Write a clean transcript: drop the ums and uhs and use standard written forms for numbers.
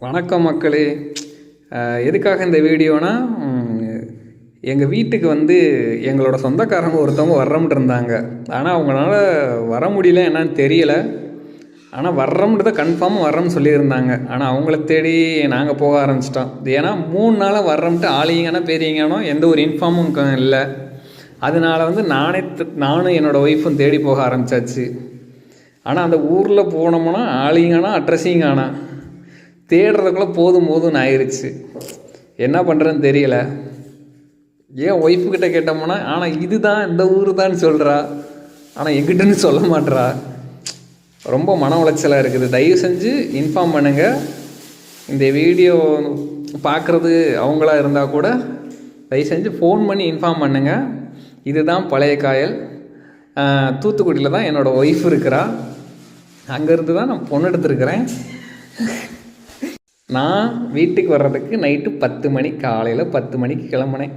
வணக்கம் மக்களே. எதுக்காக இந்த வீடியோனா, எங்கள் வீட்டுக்கு எங்களோட சொந்தக்காரங்க ஒருத்தவங்க வர்றோம்னு இருந்தாங்க. ஆனால் அவங்களால வர முடியல, என்னன்னு தெரியல. ஆனால் வர்றோம்னு தான் கன்ஃபார்மாக வர்றோம்னு சொல்லியிருந்தாங்க. ஆனால் அவங்கள தேடி நாங்கள் போக ஆரம்பிச்சிட்டோம். ஏன்னா 3 நாளாக வர்றோம்ட்டு ஆளிங்கன்னா பெரியங்கனோ எந்த ஒரு இன்ஃபார்மும் இல்லை. அதனால நானும் என்னோடய ஒய்ஃபும் தேடி போக ஆரம்பித்தாச்சு. ஆனால் அந்த ஊரில் போனோம்னா ஆளிங்கன்னா அட்ரஸிங் ஆனால் தேடுறதுக்குள்ளே போதும்னு ஆயிடுச்சு. என்ன பண்ணுறதுன்னு தெரியல. ஏன் ஒய்ஃபுக்கிட்ட கேட்டோம்னா, ஆனால் இதுதான் இந்த ஊர் தான் சொல்கிறா, ஆனால் எங்கிட்டன்னு சொல்ல மாட்றா. ரொம்ப மன உளைச்சலாக இருக்குது. தயவு செஞ்சு இன்ஃபார்ம் பண்ணுங்கள். இந்த வீடியோ பார்க்குறது அவங்களா இருந்தால் கூட தயவு செஞ்சு ஃபோன் பண்ணி இன்ஃபார்ம் பண்ணுங்கள். இதுதான் பழைய காயல். தூத்துக்குடியில் தான் என்னோடய ஒய்ஃப் இருக்கிறா. அங்கேருந்து தான் நான் பொண்ணு எடுத்துருக்கிறேன். நான் வீட்டுக்கு வர்றதுக்கு நைட்டு 10 மணி, காலையில் 10 மணிக்கு கிளம்புனேன்.